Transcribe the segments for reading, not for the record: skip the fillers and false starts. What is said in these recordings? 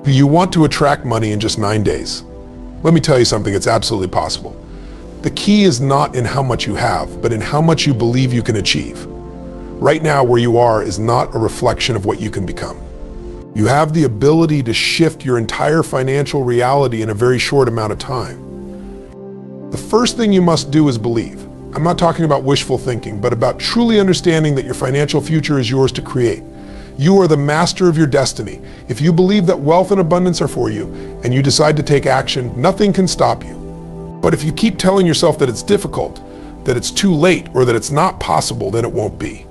You want to attract money in just 9 days. Let me tell you something, it's absolutely possible. The key is not in how much you have, but in how much you believe you can achieve. Right now, where you are is not a reflection of what you can become. You have the ability to shift your entire financial reality in a very short amount of time. The first thing you must do is believe. I'm not talking about wishful thinking, but about truly understanding that your financial future is yours to create. You are the master of your destiny. If you believe that wealth and abundance are for you, and you decide to take action, nothing can stop you. But if you keep telling yourself that it's difficult, that it's too late, or that it's not possible, then it won't be.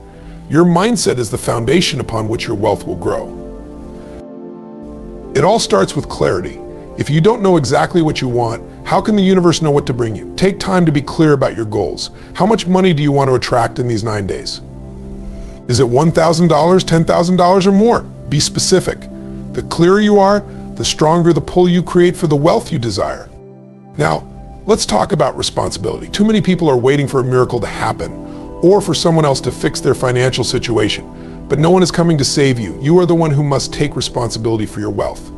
Your mindset is the foundation upon which your wealth will grow. It all starts with clarity. If you don't know exactly what you want, how can the universe know what to bring you? Take time to be clear about your goals. How much money do you want to attract in these 9 days? Is it $1,000, $10,000, or more? Be specific. The clearer you are, the stronger the pull you create for the wealth you desire. Now, let's talk about responsibility. Too many people are waiting for a miracle to happen or for someone else to fix their financial situation, but no one is coming to save you. You are the one who must take responsibility for your wealth.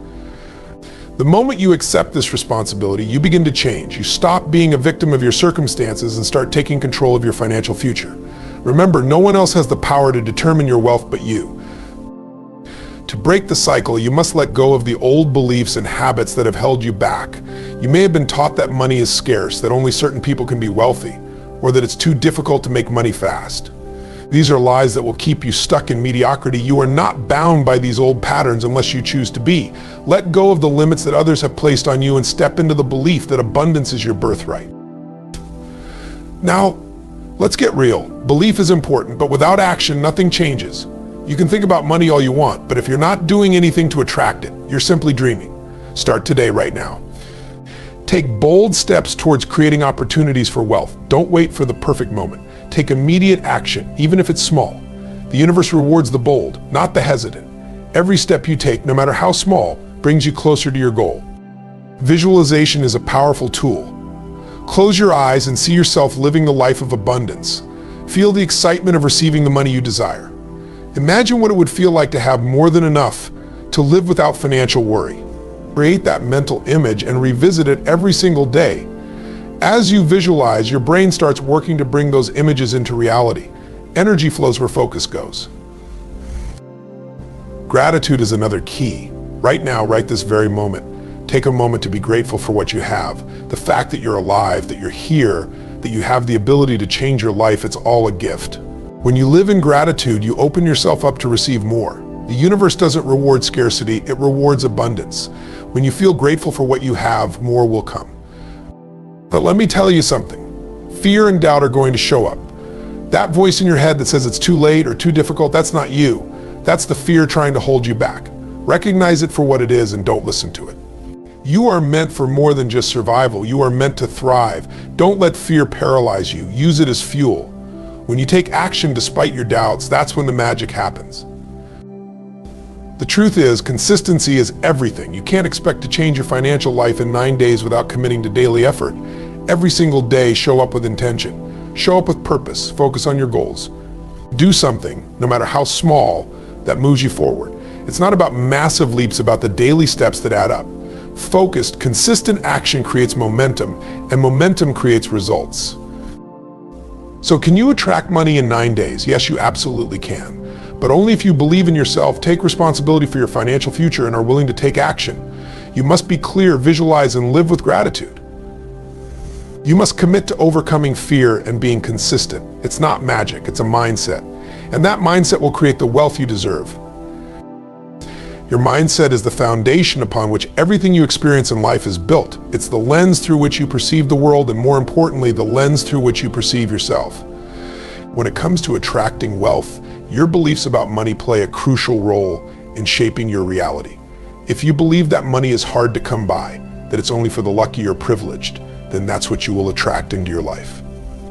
The moment you accept this responsibility, you begin to change. You stop being a victim of your circumstances and start taking control of your financial future. Remember, no one else has the power to determine your wealth but you. To break the cycle, you must let go of the old beliefs and habits that have held you back. You may have been taught that money is scarce, that only certain people can be wealthy, or that it's too difficult to make money fast. These are lies that will keep you stuck in mediocrity. You are not bound by these old patterns unless you choose to be. Let go of the limits that others have placed on you and step into the belief that abundance is your birthright. Now, let's get real. Belief is important, but without action, nothing changes. You can think about money all you want, but if you're not doing anything to attract it, you're simply dreaming. Start today, right now. Take bold steps towards creating opportunities for wealth. Don't wait for the perfect moment. Take immediate action, even if it's small. The universe rewards the bold, not the hesitant. Every step you take, no matter how small, brings you closer to your goal. Visualization is a powerful tool. Close your eyes and see yourself living the life of abundance. Feel the excitement of receiving the money you desire. Imagine what it would feel like to have more than enough to live without financial worry. Create that mental image and revisit it every single day. As you visualize, your brain starts working to bring those images into reality. Energy flows where focus goes. Gratitude is another key. Right now, right this very moment, take a moment to be grateful for what you have. The fact that you're alive, that you're here, that you have the ability to change your life, it's all a gift. When you live in gratitude, you open yourself up to receive more. The universe doesn't reward scarcity, it rewards abundance. When you feel grateful for what you have, more will come. But let me tell you something. Fear and doubt are going to show up. That voice in your head that says it's too late or too difficult, that's not you. That's the fear trying to hold you back. Recognize it for what it is and don't listen to it. You are meant for more than just survival. You are meant to thrive. Don't let fear paralyze you. Use it as fuel. When you take action despite your doubts, that's when the magic happens. The truth is, consistency is everything. You can't expect to change your financial life in 9 days without committing to daily effort. Every single day, show up with intention. Show up with purpose. Focus on your goals. Do something, no matter how small, that moves you forward. It's not about massive leaps, about the daily steps that add up. Focused, consistent action creates momentum, and momentum creates results. So can you attract money in 9 days? Yes, you absolutely can. But only if you believe in yourself, take responsibility for your financial future, and are willing to take action. You must be clear, visualize, and live with gratitude. You must commit to overcoming fear and being consistent. It's not magic, it's a mindset. And that mindset will create the wealth you deserve. Your mindset is the foundation upon which everything you experience in life is built. It's the lens through which you perceive the world, and more importantly, the lens through which you perceive yourself. When it comes to attracting wealth, your beliefs about money play a crucial role in shaping your reality. If you believe that money is hard to come by, that it's only for the lucky or privileged, then that's what you will attract into your life.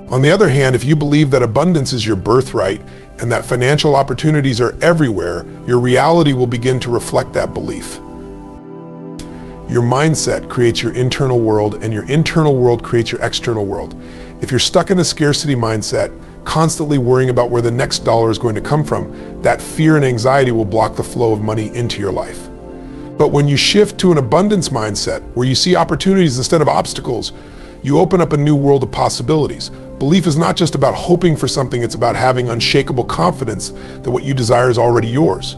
On the other hand, if you believe that abundance is your birthright and that financial opportunities are everywhere, your reality will begin to reflect that belief. Your mindset creates your internal world, and your internal world creates your external world. If you're stuck in a scarcity mindset, constantly worrying about where the next dollar is going to come from, that fear and anxiety will block the flow of money into your life. But when you shift to an abundance mindset, where you see opportunities instead of obstacles, you open up a new world of possibilities. Belief is not just about hoping for something, it's about having unshakable confidence that what you desire is already yours.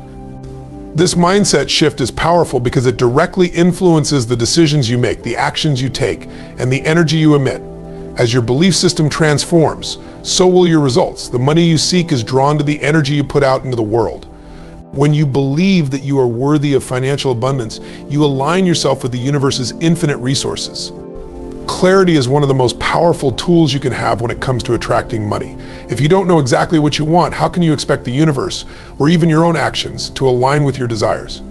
This mindset shift is powerful because it directly influences the decisions you make, the actions you take, and the energy you emit. As your belief system transforms, so will your results. The money you seek is drawn to the energy you put out into the world. When you believe that you are worthy of financial abundance, you align yourself with the universe's infinite resources. Clarity is one of the most powerful tools you can have when it comes to attracting money. If you don't know exactly what you want, how can you expect the universe, or even your own actions, to align with your desires?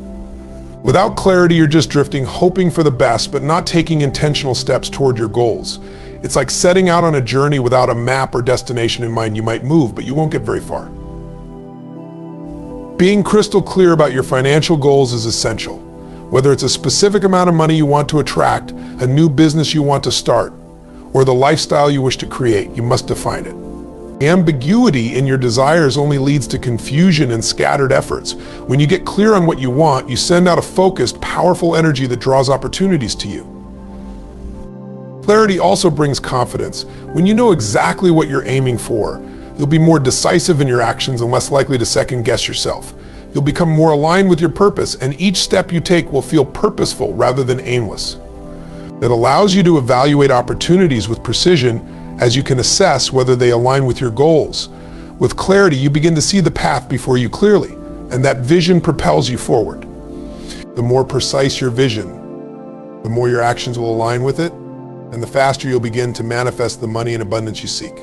Without clarity, you're just drifting, hoping for the best, but not taking intentional steps toward your goals. It's like setting out on a journey without a map or destination in mind. You might move, but you won't get very far. Being crystal clear about your financial goals is essential. Whether it's a specific amount of money you want to attract, a new business you want to start, or the lifestyle you wish to create, you must define it. Ambiguity in your desires only leads to confusion and scattered efforts. When you get clear on what you want, you send out a focused, powerful energy that draws opportunities to you. Clarity also brings confidence. When you know exactly what you're aiming for, you'll be more decisive in your actions and less likely to second-guess yourself. You'll become more aligned with your purpose, and each step you take will feel purposeful rather than aimless. That allows you to evaluate opportunities with precision as you can assess whether they align with your goals. With clarity, you begin to see the path before you clearly, and that vision propels you forward. The more precise your vision, the more your actions will align with it, and the faster you'll begin to manifest the money and abundance you seek.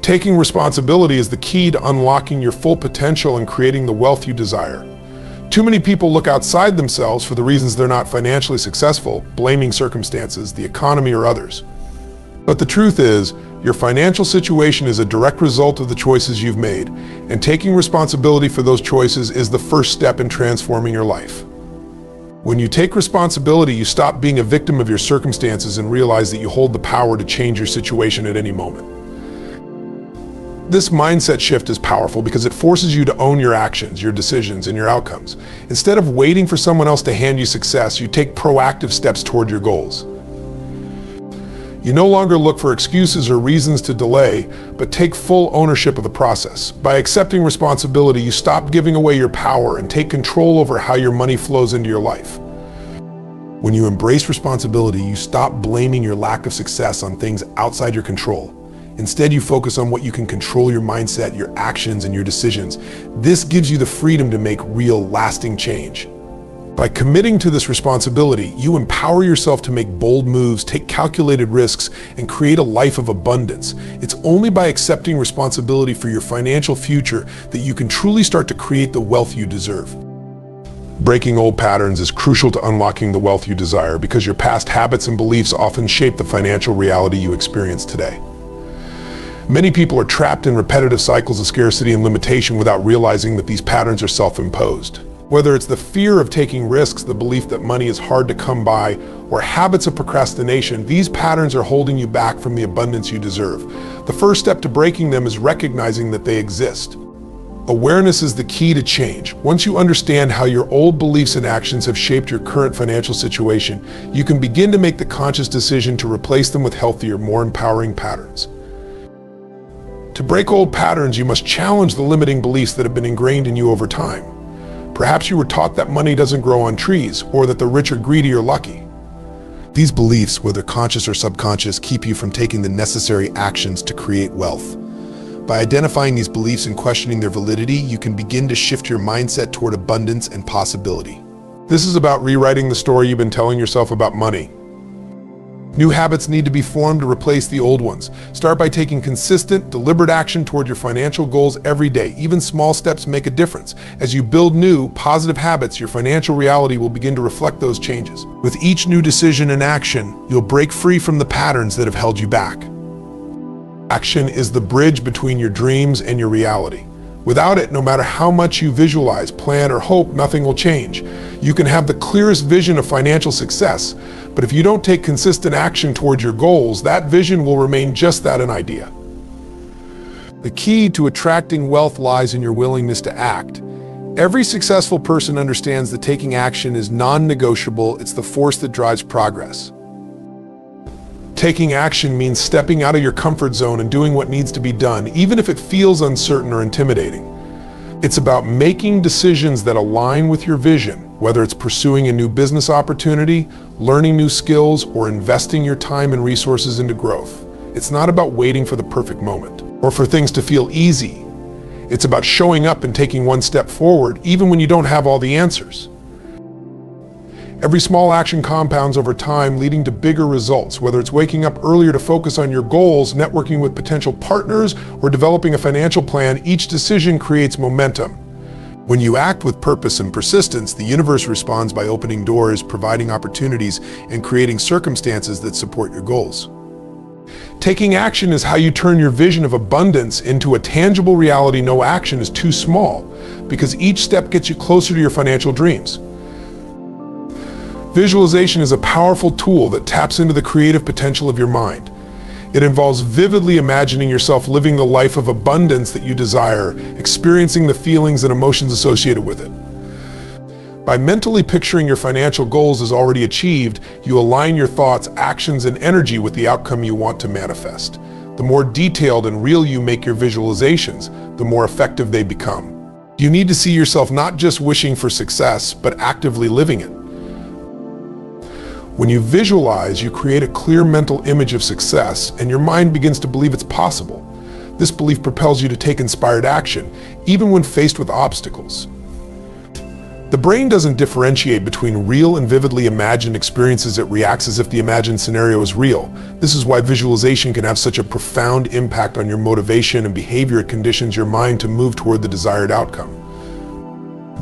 Taking responsibility is the key to unlocking your full potential and creating the wealth you desire. Too many people look outside themselves for the reasons they're not financially successful, blaming circumstances, the economy, or others. But the truth is, your financial situation is a direct result of the choices you've made, and taking responsibility for those choices is the first step in transforming your life. When you take responsibility, you stop being a victim of your circumstances and realize that you hold the power to change your situation at any moment. This mindset shift is powerful because it forces you to own your actions, your decisions, and your outcomes. Instead of waiting for someone else to hand you success, you take proactive steps toward your goals. You no longer look for excuses or reasons to delay, but take full ownership of the process. By accepting responsibility, you stop giving away your power and take control over how your money flows into your life. When you embrace responsibility, you stop blaming your lack of success on things outside your control. Instead, you focus on what you can control: your mindset, your actions, and your decisions. This gives you the freedom to make real, lasting change. By committing to this responsibility, you empower yourself to make bold moves, take calculated risks, and create a life of abundance. It's only by accepting responsibility for your financial future that you can truly start to create the wealth you deserve. Breaking old patterns is crucial to unlocking the wealth you desire because your past habits and beliefs often shape the financial reality you experience today. Many people are trapped in repetitive cycles of scarcity and limitation without realizing that these patterns are self-imposed. Whether it's the fear of taking risks, the belief that money is hard to come by, or habits of procrastination, these patterns are holding you back from the abundance you deserve. The first step to breaking them is recognizing that they exist. Awareness is the key to change. Once you understand how your old beliefs and actions have shaped your current financial situation, you can begin to make the conscious decision to replace them with healthier, more empowering patterns. To break old patterns, you must challenge the limiting beliefs that have been ingrained in you over time. Perhaps you were taught that money doesn't grow on trees, or that the rich are greedy or lucky. These beliefs, whether conscious or subconscious, keep you from taking the necessary actions to create wealth. By identifying these beliefs and questioning their validity, you can begin to shift your mindset toward abundance and possibility. This is about rewriting the story you've been telling yourself about money. New habits need to be formed to replace the old ones. Start by taking consistent, deliberate action toward your financial goals every day. Even small steps make a difference. As you build new, positive habits, your financial reality will begin to reflect those changes. With each new decision and action, you'll break free from the patterns that have held you back. Action is the bridge between your dreams and your reality. Without it, no matter how much you visualize, plan, or hope, nothing will change. You can have the clearest vision of financial success, but if you don't take consistent action towards your goals, that vision will remain just that, an idea. The key to attracting wealth lies in your willingness to act. Every successful person understands that taking action is non-negotiable. It's the force that drives progress. Taking action means stepping out of your comfort zone and doing what needs to be done, even if it feels uncertain or intimidating. It's about making decisions that align with your vision, whether it's pursuing a new business opportunity, learning new skills, or investing your time and resources into growth. It's not about waiting for the perfect moment or for things to feel easy. It's about showing up and taking one step forward, even when you don't have all the answers. Every small action compounds over time, leading to bigger results, whether it's waking up earlier to focus on your goals, networking with potential partners, or developing a financial plan. Each decision creates momentum. When you act with purpose and persistence, the universe responds by opening doors, providing opportunities, and creating circumstances that support your goals. Taking action is how you turn your vision of abundance into a tangible reality. No action is too small, because each step gets you closer to your financial dreams. Visualization is a powerful tool that taps into the creative potential of your mind. It involves vividly imagining yourself living the life of abundance that you desire, experiencing the feelings and emotions associated with it. By mentally picturing your financial goals as already achieved, you align your thoughts, actions, and energy with the outcome you want to manifest. The more detailed and real you make your visualizations, the more effective they become. You need to see yourself not just wishing for success, but actively living it. When you visualize, you create a clear mental image of success, and your mind begins to believe it's possible. This belief propels you to take inspired action, even when faced with obstacles. The brain doesn't differentiate between real and vividly imagined experiences. It reacts as if the imagined scenario is real. This is why visualization can have such a profound impact on your motivation and behavior. It conditions your mind to move toward the desired outcome.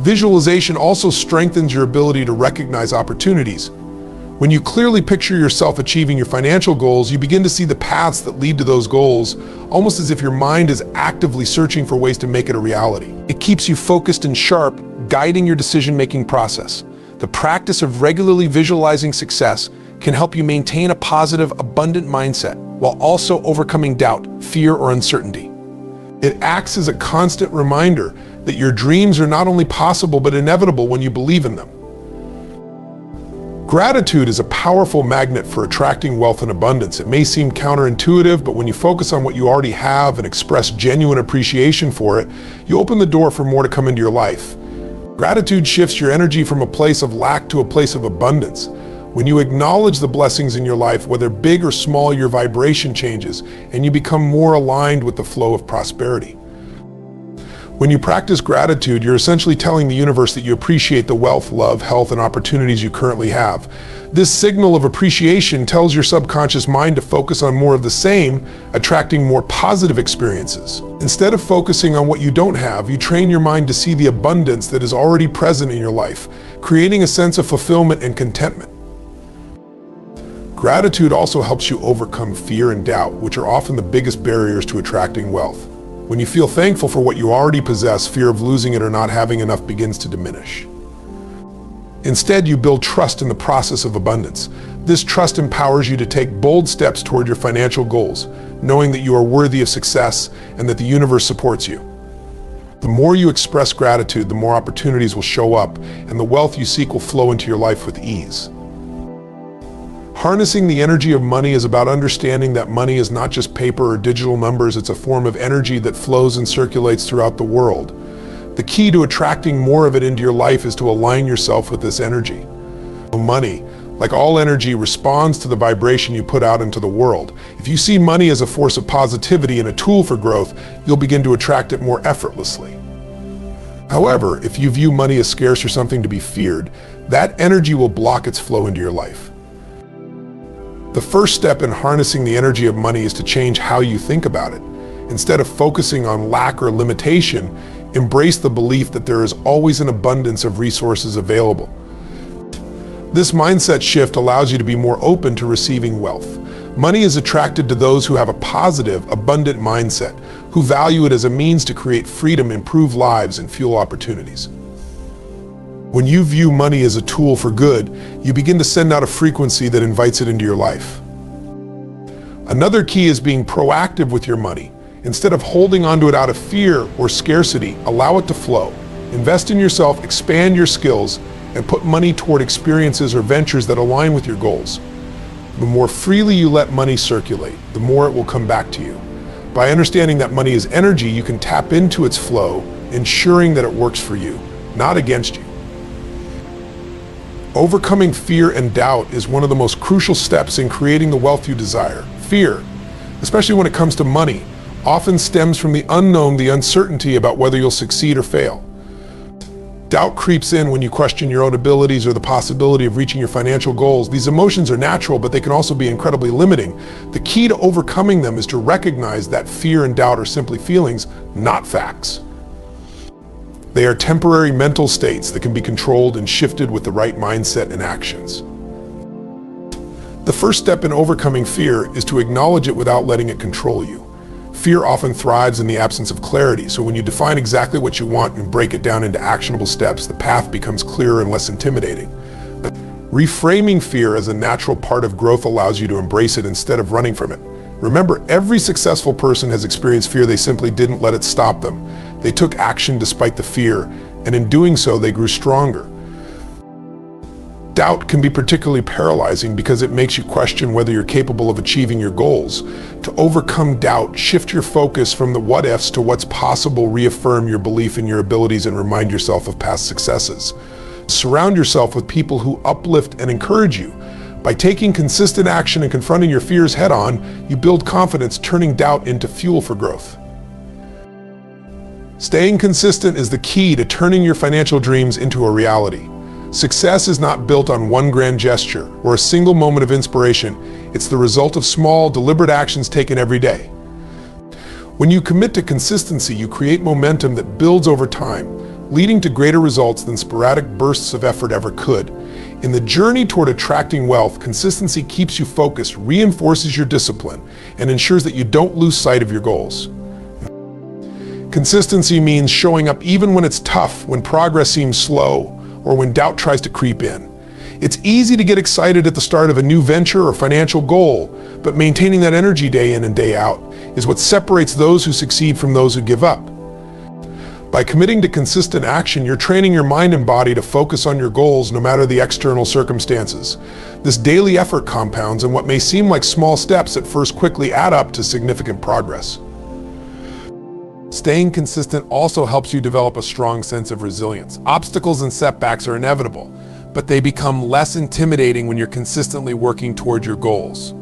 Visualization also strengthens your ability to recognize opportunities. When you clearly picture yourself achieving your financial goals, you begin to see the paths that lead to those goals, almost as if your mind is actively searching for ways to make it a reality. It keeps you focused and sharp, guiding your decision-making process. The practice of regularly visualizing success can help you maintain a positive, abundant mindset while also overcoming doubt, fear, or uncertainty. It acts as a constant reminder that your dreams are not only possible but inevitable when you believe in them. Gratitude is a powerful magnet for attracting wealth and abundance. It may seem counterintuitive, but when you focus on what you already have and express genuine appreciation for it, you open the door for more to come into your life. Gratitude shifts your energy from a place of lack to a place of abundance. When you acknowledge the blessings in your life, whether big or small, your vibration changes and you become more aligned with the flow of prosperity. When you practice gratitude, you're essentially telling the universe that you appreciate the wealth, love, health, and opportunities you currently have. This signal of appreciation tells your subconscious mind to focus on more of the same, attracting more positive experiences. Instead of focusing on what you don't have, you train your mind to see the abundance that is already present in your life, creating a sense of fulfillment and contentment. Gratitude also helps you overcome fear and doubt, which are often the biggest barriers to attracting wealth. When you feel thankful for what you already possess, fear of losing it or not having enough begins to diminish. Instead, you build trust in the process of abundance. This trust empowers you to take bold steps toward your financial goals, knowing that you are worthy of success and that the universe supports you. The more you express gratitude, the more opportunities will show up, and the wealth you seek will flow into your life with ease. Harnessing the energy of money is about understanding that money is not just paper or digital numbers. It's a form of energy that flows and circulates throughout the world. The key to attracting more of it into your life is to align yourself with this energy. Money, like all energy, responds to the vibration you put out into the world. If you see money as a force of positivity and a tool for growth, you'll begin to attract it more effortlessly. However, if you view money as scarce or something to be feared, that energy will block its flow into your life. The first step in harnessing the energy of money is to change how you think about it. Instead of focusing on lack or limitation, embrace the belief that there is always an abundance of resources available. This mindset shift allows you to be more open to receiving wealth. Money is attracted to those who have a positive, abundant mindset, who value it as a means to create freedom, improve lives, and fuel opportunities. When you view money as a tool for good, you begin to send out a frequency that invites it into your life. Another key is being proactive with your money. Instead of holding onto it out of fear or scarcity, allow it to flow. Invest in yourself, expand your skills, and put money toward experiences or ventures that align with your goals. The more freely you let money circulate, the more it will come back to you. By understanding that money is energy, you can tap into its flow, ensuring that it works for you, not against you. Overcoming fear and doubt is one of the most crucial steps in creating the wealth you desire. Fear, especially when it comes to money, often stems from the unknown, the uncertainty about whether you'll succeed or fail. Doubt creeps in when you question your own abilities or the possibility of reaching your financial goals. These emotions are natural, but they can also be incredibly limiting. The key to overcoming them is to recognize that fear and doubt are simply feelings, not facts. They are temporary mental states that can be controlled and shifted with the right mindset and actions. The first step in overcoming fear is to acknowledge it without letting it control you. Fear often thrives in the absence of clarity, so when you define exactly what you want and break it down into actionable steps, the path becomes clearer and less intimidating. Reframing fear as a natural part of growth allows you to embrace it instead of running from it. Remember, every successful person has experienced fear. They simply didn't let it stop them. They took action despite the fear, and in doing so, they grew stronger. Doubt can be particularly paralyzing because it makes you question whether you're capable of achieving your goals. To overcome doubt, shift your focus from the what ifs to what's possible, reaffirm your belief in your abilities, and remind yourself of past successes. Surround yourself with people who uplift and encourage you. By taking consistent action and confronting your fears head-on, you build confidence, turning doubt into fuel for growth. Staying consistent is the key to turning your financial dreams into a reality. Success is not built on one grand gesture or a single moment of inspiration. It's the result of small, deliberate actions taken every day. When you commit to consistency, you create momentum that builds over time, leading to greater results than sporadic bursts of effort ever could. In the journey toward attracting wealth, consistency keeps you focused, reinforces your discipline, and ensures that you don't lose sight of your goals. Consistency means showing up even when it's tough, when progress seems slow, or when doubt tries to creep in. It's easy to get excited at the start of a new venture or financial goal, but maintaining that energy day in and day out is what separates those who succeed from those who give up. By committing to consistent action, you're training your mind and body to focus on your goals no matter the external circumstances. This daily effort compounds, and what may seem like small steps at first quickly add up to significant progress. Staying consistent also helps you develop a strong sense of resilience. Obstacles and setbacks are inevitable, but they become less intimidating when you're consistently working toward your goals.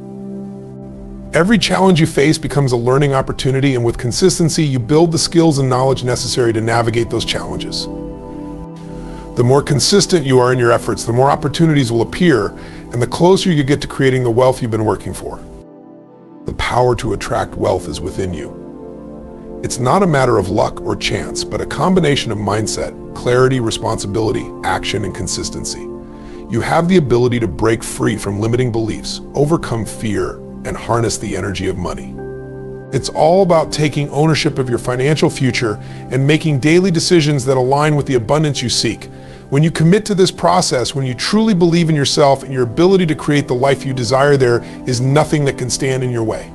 Every challenge you face becomes a learning opportunity, and with consistency, you build the skills and knowledge necessary to navigate those challenges. The more consistent you are in your efforts, the more opportunities will appear, and the closer you get to creating the wealth you've been working for. The power to attract wealth is within you. It's not a matter of luck or chance, but a combination of mindset, clarity, responsibility, action, and consistency. You have the ability to break free from limiting beliefs, overcome fear, and harness the energy of money. It's all about taking ownership of your financial future and making daily decisions that align with the abundance you seek. When you commit to this process, when you truly believe in yourself and your ability to create the life you desire, there is nothing that can stand in your way.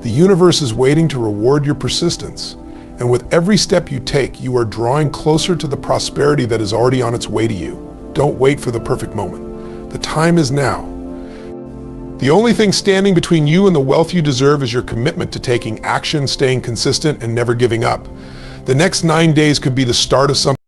The universe is waiting to reward your persistence, and with every step you take, you are drawing closer to the prosperity that is already on its way to you. Don't wait for the perfect moment. The time is now. The only thing standing between you and the wealth you deserve is your commitment to taking action, staying consistent, and never giving up. The next 9 days could be the start of something